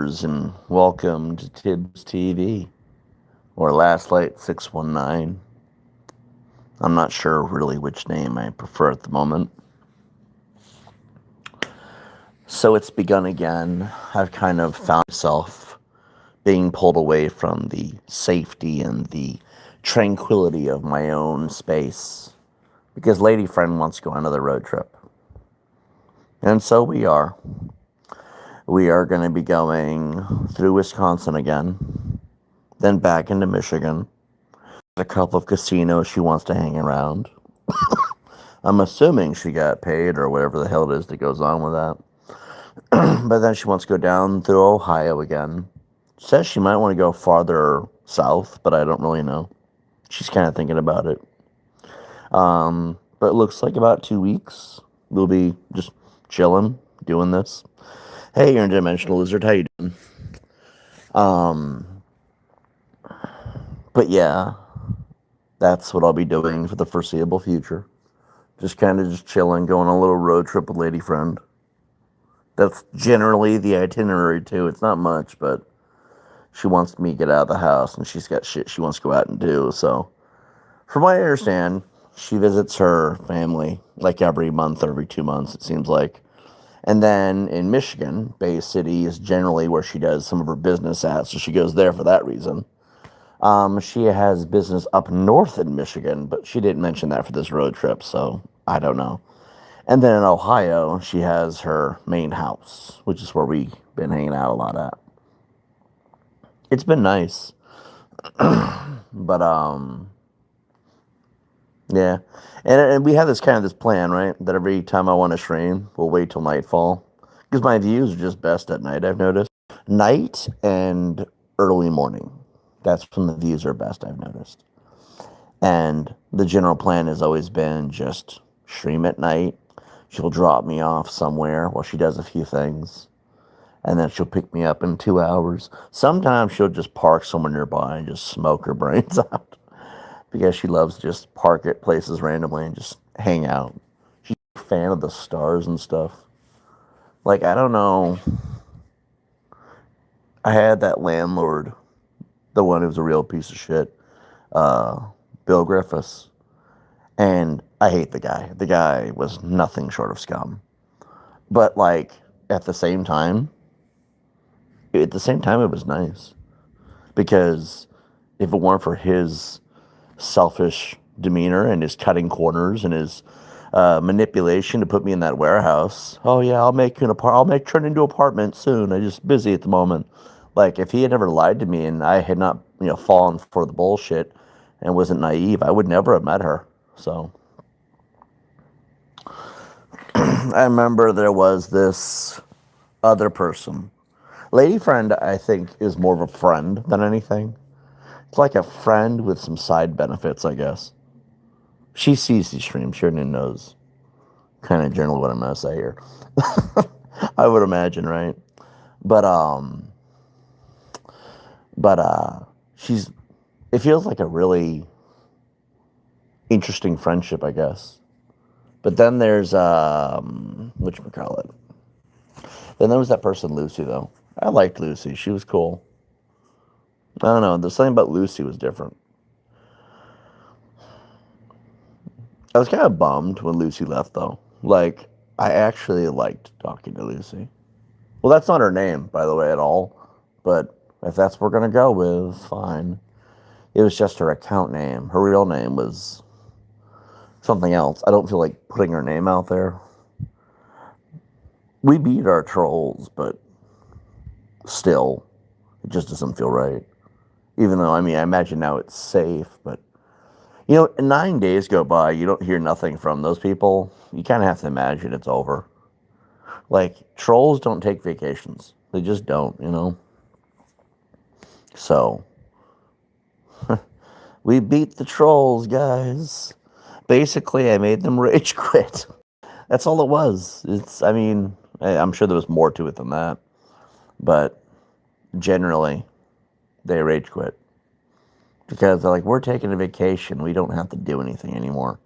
viewers, and welcome to Tibbz TV, or Last Light 619. I'm not sure really which name I prefer at the moment. So it's begun again. I've kind of found myself being pulled away from the safety and the tranquility of my own space because Lady Friend wants to go on another road trip. And so we are. We are going to be going through Wisconsin again, then back into Michigan. A couple of casinos she wants to hang around. I'm assuming she got paid or whatever the hell it is that goes on with that. But then she wants to go down through Ohio again. Says she might want to go farther south, but I don't really know. She's kind of thinking about it. But it looks like about 2 weeks we'll be just chilling, doing this. Hey, you're a dimensional lizard. How you doing? But yeah, that's what I'll be doing for the foreseeable future. Just kind of just chilling, going on a little road trip with Lady Friend. That's generally the itinerary too. It's not much, but she wants me to get out of the house, and she's got shit she wants to go out and do. So, from what I understand, she visits her family like every month or every 2 months, it seems like. And then in Michigan, Bay City is generally where she does some of her business at, so she goes there for that reason. She has business up north in Michigan, but she didn't mention that for this road trip, so I don't know. And then in Ohio, she has her main house, which is where we've been hanging out a lot at. It's been nice. But, yeah. And we have this plan, right? That every time I want to stream, we'll wait till nightfall. Because my views are just best at night, I've noticed. Night and early morning. That's when the views are best, I've noticed. And the general plan has always been just stream at night. She'll drop me off somewhere while she does a few things. And then she'll pick me up in 2 hours. Sometimes she'll just park somewhere nearby and just smoke her brains out. Because she loves to just park at places randomly and just hang out. She's a fan of the stars and stuff. Like, I don't know. I had that landlord, the one who was a real piece of shit, Bill Griffiths. And I hate the guy. The guy was nothing short of scum. But, like, at the same time, it was nice. Because if it weren't for his selfish demeanor and his cutting corners and his manipulation to put me in that warehouse. Oh yeah, I'll turn into an apartment soon. I'm just busy at the moment. Like, if he had never lied to me and I had not, fallen for the bullshit and wasn't naive, I would never have met her. So I remember there was this other person. Lady Friend, I think, is more of a friend than anything. It's like a friend with some side benefits, I guess. She sees these streams. She already knows kind of generally what I'm going to say here. I would imagine, right? But it feels like a really interesting friendship, I guess. But then there's, whatchamacallit. Then there was that person, Lucy, though. I liked Lucy. She was cool. I don't know. There's something about Lucy was different. I was kind of bummed when Lucy left, though. Like, I actually liked talking to Lucy. Well, that's not her name, by the way, at all. But if that's what we're going to go with, fine. It was just her account name. Her real name was something else. I don't feel like putting her name out there. We beat our trolls, but still, it just doesn't feel right. Even though, I imagine now it's safe, but, 9 days go by, you don't hear nothing from those people. You kind of have to imagine it's over. Like, trolls don't take vacations. They just don't, So, we beat the trolls, guys. Basically, I made them rage quit. That's all it was. I'm sure there was more to it than that. But, generally, they rage quit. Because they're like, we're taking a vacation. We don't have to do anything anymore.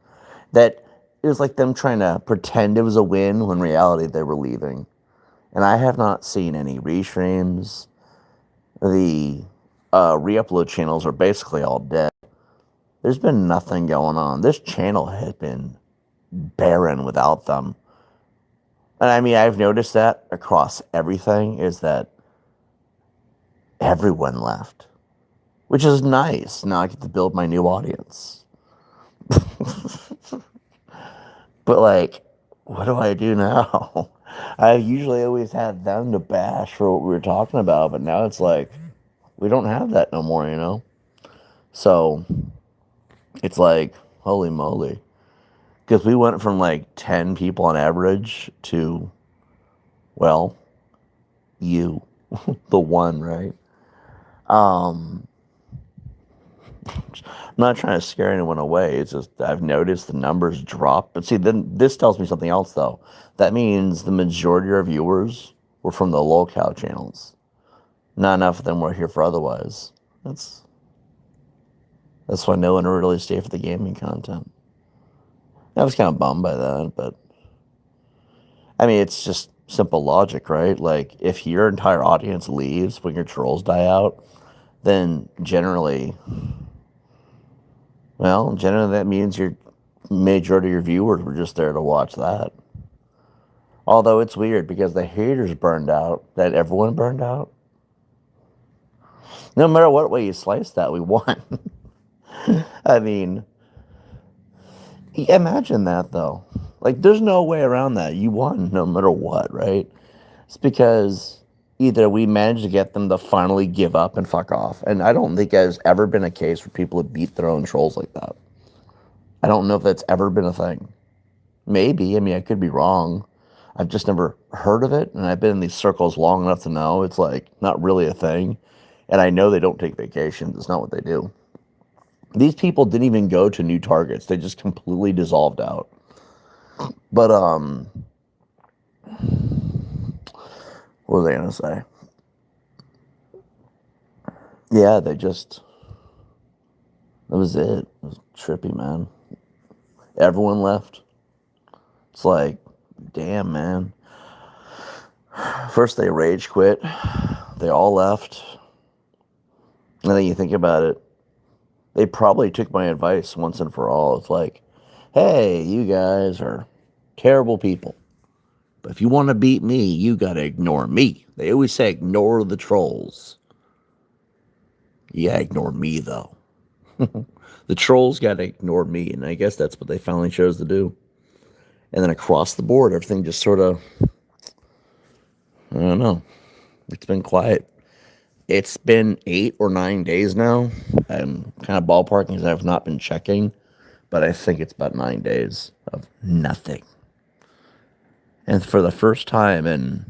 That it was like them trying to pretend it was a win when in reality they were leaving. And I have not seen any restreams. The re-upload channels are basically all dead. There's been nothing going on. This channel has been barren without them. And I mean, I've noticed that across everything is that everyone left, which is nice. Now I get to build my new audience. But like, what do I do now? I usually always had them to bash for what we were talking about, but now it's like, we don't have that no more, you know? So it's like, holy moly. Because we went from like 10 people on average to, well, you, the one, right? I'm not trying to scare anyone away. It's just I've noticed the numbers drop. But see, then this tells me something else, though. That means the majority of our viewers were from the locale channels. Not enough of them were here for otherwise. That's why no one really stayed for the gaming content. I was kind of bummed by that, but I mean, it's just simple logic, right? Like, if your entire audience leaves when your trolls die out, then generally that means your majority of your viewers were just there to watch that. Although it's weird because the haters burned out, that everyone burned out. No matter what way you slice that, we won. I mean, imagine that though. Like, there's no way around that. You won no matter what, right? It's because either we managed to get them to finally give up and fuck off. And I don't think there's ever been a case where people have beat their own trolls like that. I don't know if that's ever been a thing. Maybe. I mean, I could be wrong. I've just never heard of it. And I've been in these circles long enough to know it's like not really a thing. And I know they don't take vacations. It's not what they do. These people didn't even go to new targets. They just completely dissolved out. But, what was I going to say? Yeah, that was it. It was trippy, man. Everyone left. It's like, damn, man. First they rage quit. They all left. And then you think about it. They probably took my advice once and for all. It's like, hey, you guys are terrible people. But if you want to beat me, you got to ignore me. They always say ignore the trolls. Yeah, ignore me, though. The trolls got to ignore me, and I guess that's what they finally chose to do. And then across the board, everything just sort of, I don't know. It's been quiet. It's been 8 or 9 days now. I'm kind of ballparking because I've not been checking, but I think it's about 9 days of nothing. And for the first time in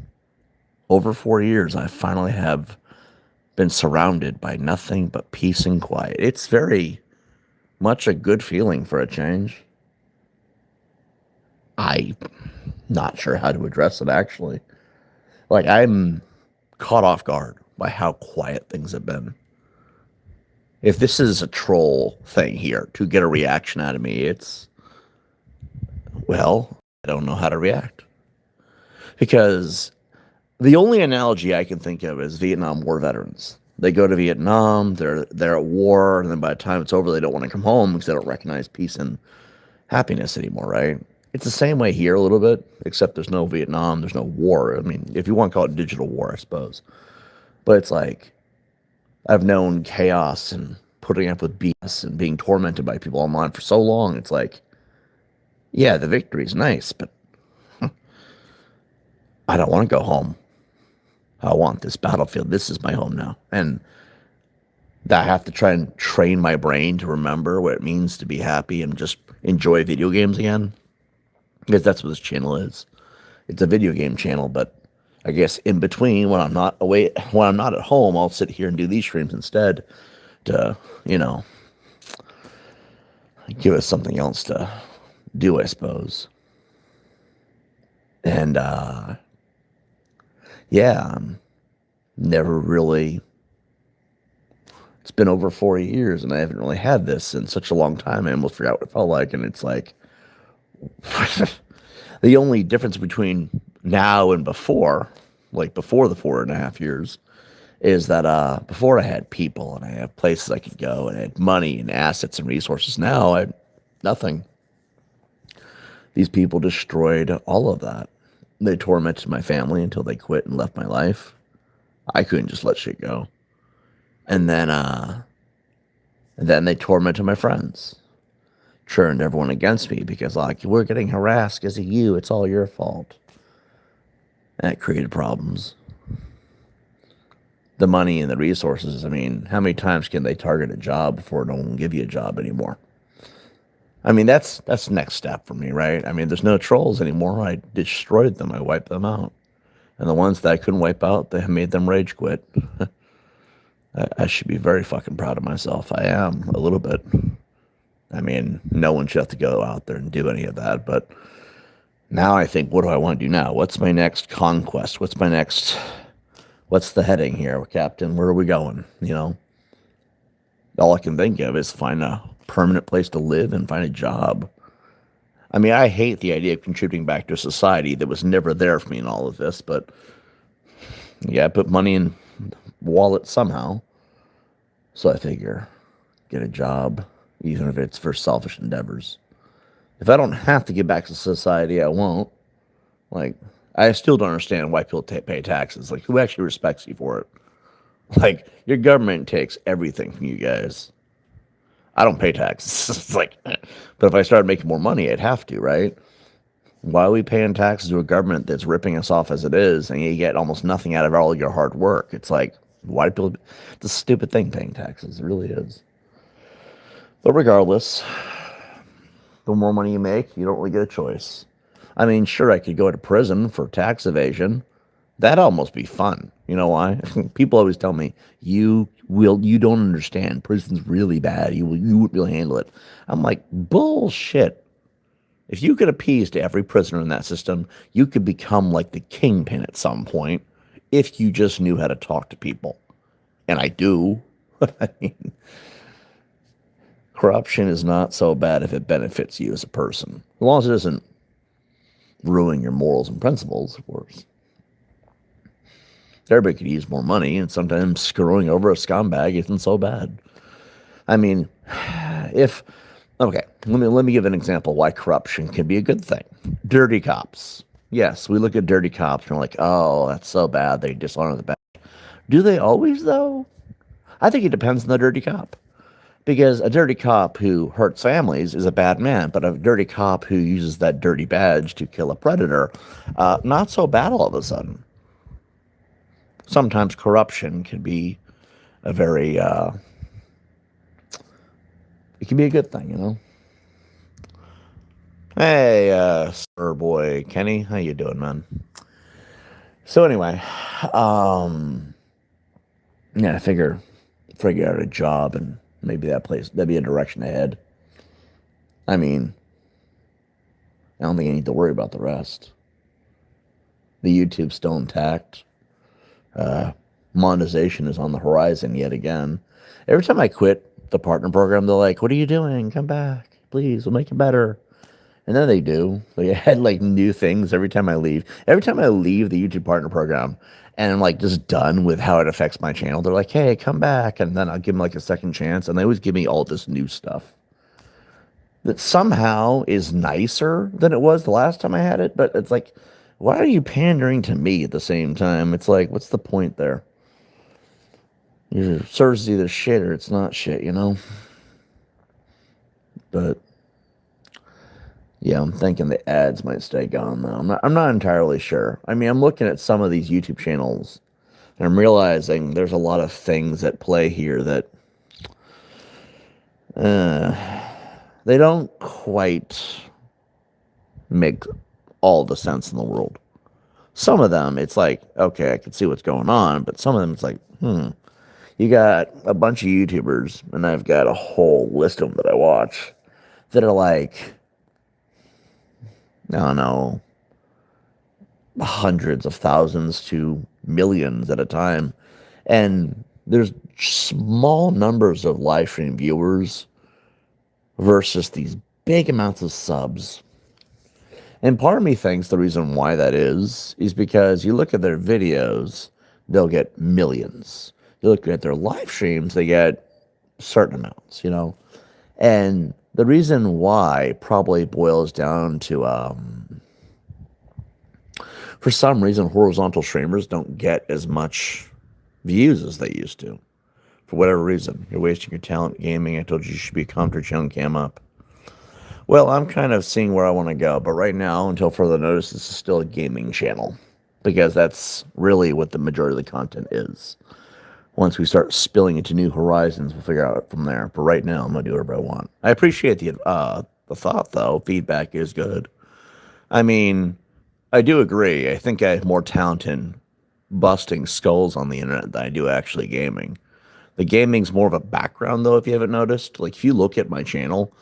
over 4 years, I finally have been surrounded by nothing but peace and quiet. It's very much a good feeling for a change. I'm not sure how to address it, actually. Like, I'm caught off guard by how quiet things have been. If this is a troll thing here to get a reaction out of me, it's, well, I don't know how to react. Because the only analogy I can think of is Vietnam War veterans. They go to Vietnam, they're at war, and then by the time it's over, they don't want to come home because they don't recognize peace and happiness anymore, right? It's the same way here a little bit, except there's no Vietnam, there's no war. I mean, if you want to call it digital war, I suppose. But it's like, I've known chaos and putting up with BS and being tormented by people online for so long. It's like, yeah, the victory's nice, but I don't want to go home. I want this battlefield. This is my home now. And I have to try and train my brain to remember what it means to be happy and just enjoy video games again. Because that's what this channel is. It's a video game channel, but I guess in between, when I'm not at home, I'll sit here and do these streams instead to, give us something else to do, I suppose. And, yeah, never really, it's been over 4 years and I haven't really had this in such a long time. I almost forgot what it felt like. And it's like, the only difference between now and before like before the 4.5 years, is that before I had people and I had places I could go and I had money and assets and resources. Now I had nothing. These people destroyed all of that. They tormented my family until they quit and left my life. I couldn't just let shit go. And then they tormented my friends, turned everyone against me because, like, we're getting harassed because of you. It's all your fault. That created problems. The money and the resources. I mean, how many times can they target a job before no one will give you a job anymore? I mean, that's the next step for me, right? I mean, there's no trolls anymore. I destroyed them. I wiped them out. And the ones that I couldn't wipe out, they made them rage quit. I should be very fucking proud of myself. I am, a little bit. I mean, no one should have to go out there and do any of that. But now I think, what do I want to do now? What's my next conquest? What's the heading here, Captain? Where are we going? You know? All I can think of is find a permanent place to live and find a job. I mean, I hate the idea of contributing back to a society that was never there for me in all of this, but yeah, I put money in the wallet somehow. So I figure, get a job, even if it's for selfish endeavors. If I don't have to give back to society, I won't. Like, I still don't understand why people pay taxes. Like, who actually respects you for it? Like, your government takes everything from you guys. I don't pay taxes. It's like, but if I started making more money, I'd have to, right? Why are we paying taxes to a government that's ripping us off as it is, and you get almost nothing out of all your hard work? It's like, why do people? It's a stupid thing, paying taxes. It really is. But regardless, the more money you make, you don't really get a choice. I mean, sure, I could go to prison for tax evasion. That'd almost be fun. You know why? People always tell me, you don't understand. Prison's really bad. You wouldn't really handle it. I'm like, bullshit. If you could appease to every prisoner in that system, you could become like the kingpin at some point if you just knew how to talk to people. And I do. I mean, corruption is not so bad if it benefits you as a person. As long as it doesn't ruin your morals and principles, of course. Everybody could use more money, and sometimes screwing over a scumbag isn't so bad. I mean, okay, let me give an example why corruption can be a good thing. Dirty cops. Yes, we look at dirty cops and we're like, oh, that's so bad. They dishonor the bad. Do they always, though? I think it depends on the dirty cop. Because a dirty cop who hurts families is a bad man, but a dirty cop who uses that dirty badge to kill a predator, not so bad all of a sudden. Sometimes corruption can be a very, it can be a good thing, you know? Hey, sir boy, Kenny, how you doing, man? So anyway, yeah, I figure out a job and maybe that'd be a direction ahead. I mean, I don't think I need to worry about the rest. The YouTube's still intact. Monetization is on the horizon yet again. Every time I quit the partner program, they're like, what are you doing? Come back, please. We'll make it better. And then they do. They had like new things every time I leave. Every time I leave the YouTube partner program and I'm like just done with how it affects my channel, they're like, hey, come back. And then I'll give them like a second chance. And they always give me all this new stuff that somehow is nicer than it was the last time I had it. But it's like, why are you pandering to me at the same time? It's like, what's the point there? Your service is either shit or it's not shit, you know? But yeah, I'm thinking the ads might stay gone though. I'm not entirely sure. I mean, I'm looking at some of these YouTube channels and I'm realizing there's a lot of things at play here that they don't quite make all the sense in the world. Some of them, it's like, okay, I can see what's going on, but some of them, it's like, you got a bunch of YouTubers, and I've got a whole list of them that I watch that are like, I don't know, hundreds of thousands to millions at a time. And there's small numbers of live stream viewers versus these big amounts of subs. And part of me thinks the reason why that is because you look at their videos, they'll get millions. You look at their live streams, they get certain amounts, you know? And the reason why probably boils down to, for some reason, horizontal streamers don't get as much views as they used to. For whatever reason, you're wasting your talent gaming. I told you should be a commentary channel, cam up. Well, I'm kind of seeing where I want to go, but right now, until further notice, this is still a gaming channel because that's really what the majority of the content is. Once we start spilling into new horizons, we'll figure out from there. But right now, I'm gonna do whatever I want. I appreciate the thought, though. Feedback is good. I mean, I do agree. I think I have more talent in busting skulls on the internet than I do actually gaming. The gaming's more of a background, though, if you haven't noticed. Like, if you look at my channel,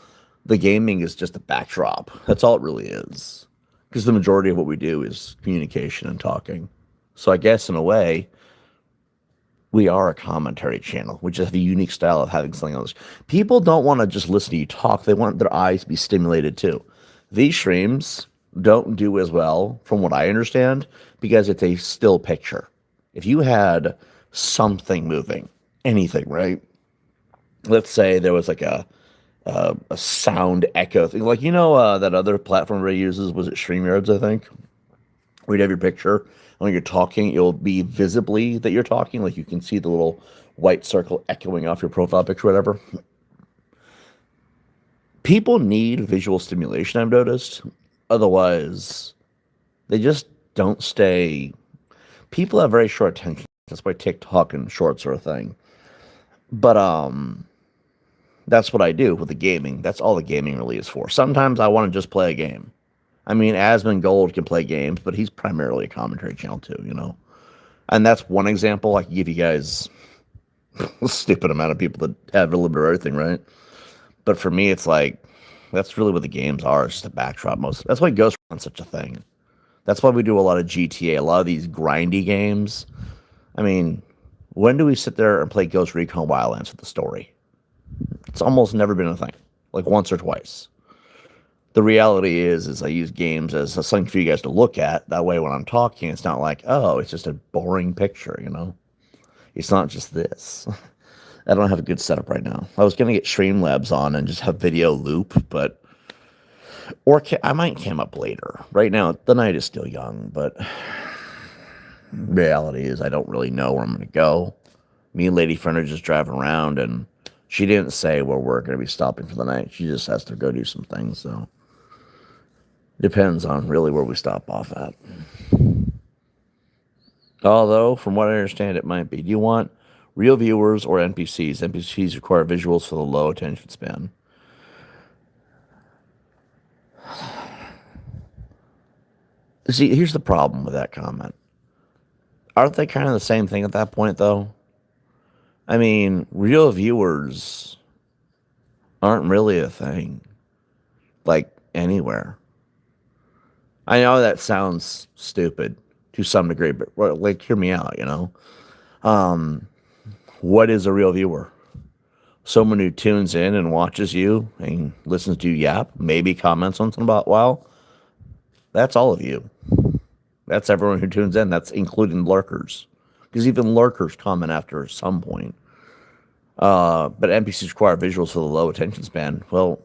the gaming is just a backdrop. That's all it really is. Because the majority of what we do is communication and talking. So I guess, in a way, we are a commentary channel, which is the unique style of having something else. People don't want to just listen to you talk. They want their eyes to be stimulated, too. These streams don't do as well, from what I understand, because it's a still picture. If you had something moving, anything, right? Let's say there was like a sound echo thing. Like, that other platform Ray uses, was it StreamYards, I think? Where you'd have your picture, and when you're talking, it'll be visibly that you're talking. Like, you can see the little white circle echoing off your profile picture, whatever. People need visual stimulation, I've noticed. Otherwise, they just don't stay. People have very short attention. That's why TikTok and shorts are a thing. But, that's what I do with the gaming. That's all the gaming really is for. Sometimes I want to just play a game. I mean, Asmongold can play games, but he's primarily a commentary channel too, And that's one example. I can give you guys a stupid amount of people that have a little bit of everything, right? But for me, it's like, that's really what the games are. It's just a backdrop. That's why Ghost Recon such a thing. That's why we do a lot of GTA, a lot of these grindy games. I mean, when do we sit there and play Ghost Recon Wildlands with the story? It's almost never been a thing, like once or twice. The reality is I use games as something for you guys to look at. That way, when I'm talking, it's not like, oh, it's just a boring picture, It's not just this. I don't have a good setup right now. I was going to get Streamlabs on and just have video loop, but... Or I might cam up later. Right now, the night is still young, but... Reality is I don't really know where I'm going to go. Me and Lady Friend are just driving around, and... She didn't say where we're going to be stopping for the night. She just has to go do some things, so... Depends on really where we stop off at. Although, from what I understand, it might be. Do you want real viewers or NPCs? NPCs require visuals for the low attention span. See, here's the problem with that comment. Aren't they kind of the same thing at that point, though? I mean, real viewers aren't really a thing. Like, anywhere. I know that sounds stupid to some degree, but, like, hear me out, What is a real viewer? Someone who tunes in and watches you and listens to you yap, maybe comments once in a while. That's all of you. That's everyone who tunes in. That's including lurkers. Because even lurkers comment after some point. But NPCs require visuals for the low attention span. Well,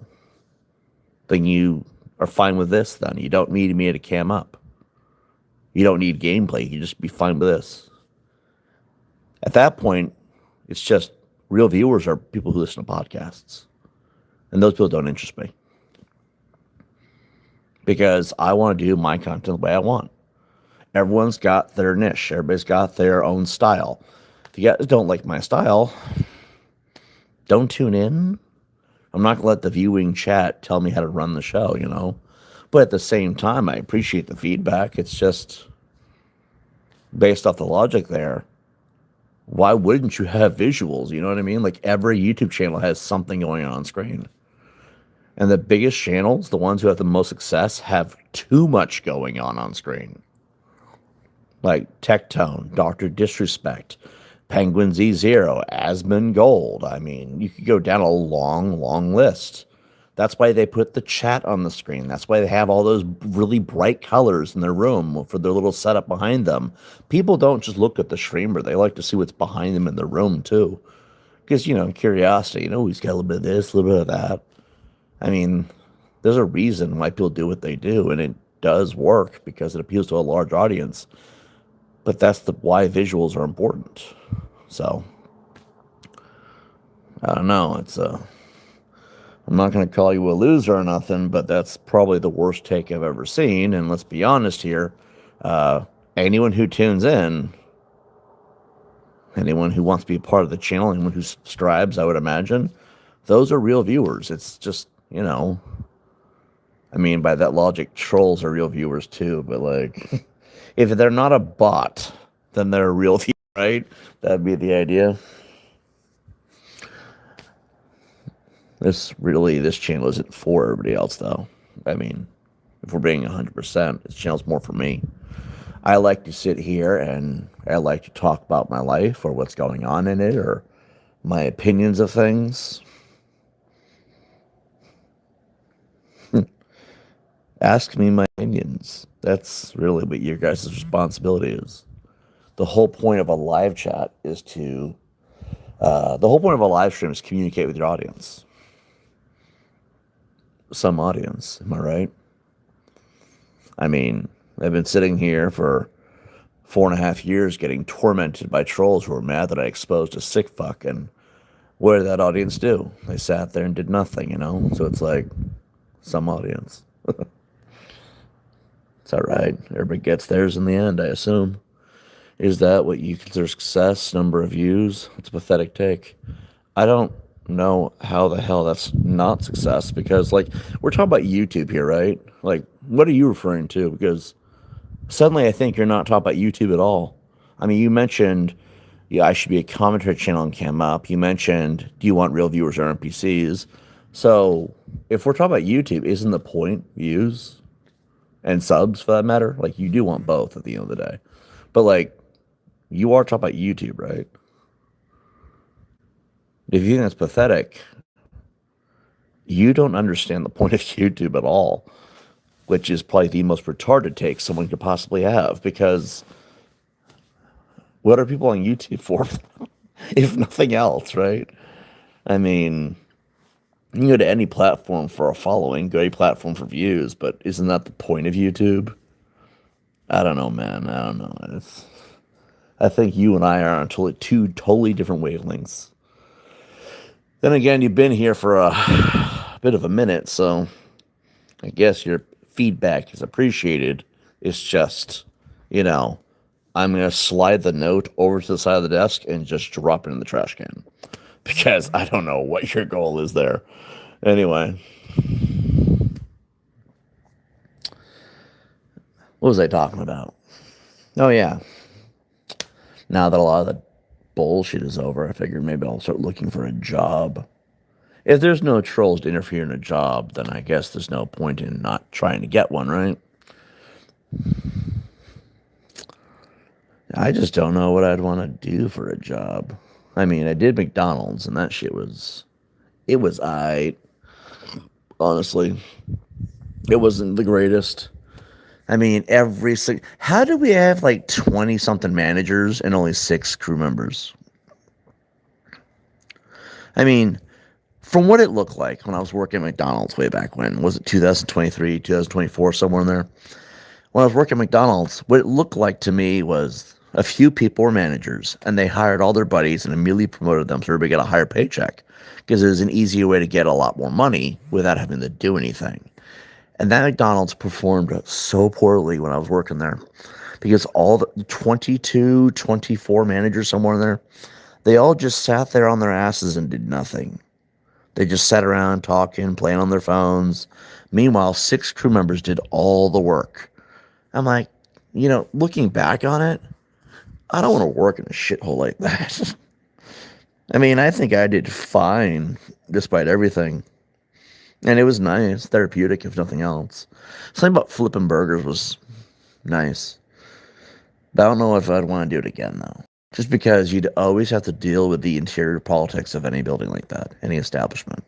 then you are fine with this, then. You don't need me to cam up. You don't need gameplay. You just be fine with this. At that point, it's just real viewers are people who listen to podcasts. And those people don't interest me. Because I want to do my content the way I want. Everyone's got their niche. Everybody's got their own style. If you guys don't like my style, don't tune in. I'm not going to let the viewing chat tell me how to run the show, But at the same time, I appreciate the feedback. It's just based off the logic there. Why wouldn't you have visuals? You know what I mean? Like, every YouTube channel has something going on screen. And the biggest channels, the ones who have the most success, have too much going on screen. Like Tectone, Dr. Disrespect, Penguin Z0, Asmongold. I mean, you could go down a long, long list. That's why they put the chat on the screen. That's why they have all those really bright colors in their room for their little setup behind them. People don't just look at the streamer. They like to see what's behind them in their room too. Because, curiosity, he's got a little bit of this, a little bit of that. I mean, there's a reason why people do what they do, and it does work because it appeals to a large audience. But that's why visuals are important. So, I don't know. I'm not going to call you a loser or nothing, but that's probably the worst take I've ever seen. And let's be honest here. Anyone who tunes in, anyone who wants to be a part of the channel, anyone who subscribes, I would imagine, those are real viewers. It's just, I mean, by that logic, trolls are real viewers too. But like, if they're not a bot, then they're a real viewer, right? That'd be the idea. This channel isn't for everybody else, though. I mean, if we're being 100%, this channel's more for me. I like to sit here and I like to talk about my life or what's going on in it or my opinions of things. Ask me my opinions. That's really what your guys' responsibility is. The whole point of a live chat is the whole point of a live stream is communicate with your audience. Some audience, am I right? I mean, I've been sitting here for 4.5 years getting tormented by trolls who are mad that I exposed a sick fuck, and what did that audience do? They sat there and did nothing, So it's like, some audience. It's alright. Everybody gets theirs in the end, I assume. Is that what you consider success? Number of views? It's a pathetic take. I don't know how the hell that's not success, because like, we're talking about YouTube here, right? Like, what are you referring to? Because suddenly I think you're not talking about YouTube at all. I mean, you mentioned, yeah, I should be a commentary channel and cam up. You mentioned, do you want real viewers or NPCs? So if we're talking about YouTube, isn't the point views and subs for that matter? Like, you do want both at the end of the day. But like, you are talking about YouTube, right? If you think that's pathetic, you don't understand the point of YouTube at all, which is probably the most retarded take someone could possibly have, because what are people on YouTube for, if nothing else, right? I mean, you can go to any platform for a following, go to any platform for views, but isn't that the point of YouTube? I don't know, man. I don't know. I think you and I are on two totally different wavelengths. Then again, you've been here for a bit of a minute, so I guess your feedback is appreciated. It's just, I'm going to slide the note over to the side of the desk and just drop it in the trash can, because I don't know what your goal is there. Anyway. What was I talking about? Oh, yeah. Now that a lot of the bullshit is over, I figured maybe I'll start looking for a job. If there's no trolls to interfere in a job, then I guess there's no point in not trying to get one, right? I just don't know what I'd want to do for a job. I mean, I did McDonald's, and that shit was... It was aight. Honestly. It wasn't the greatest. I mean, how do we have like 20-something managers and only 6 crew members? I mean, from what it looked like when I was working at McDonald's way back when, was it 2023, 2024, somewhere in there? When I was working at McDonald's, what it looked like to me was a few people were managers, and they hired all their buddies and immediately promoted them so everybody got a higher paycheck, because it was an easier way to get a lot more money without having to do anything. And that McDonald's performed so poorly when I was working there, because all the 22, 24 managers somewhere in there, they all just sat there on their asses and did nothing. They just sat around talking, playing on their phones. Meanwhile, 6 crew members did all the work. I'm like, looking back on it, I don't want to work in a shithole like that. I mean, I think I did fine despite everything. And it was nice, therapeutic, if nothing else. Something about flipping burgers was nice. But I don't know if I'd want to do it again, though. Just because you'd always have to deal with the interior politics of any building like that, any establishment.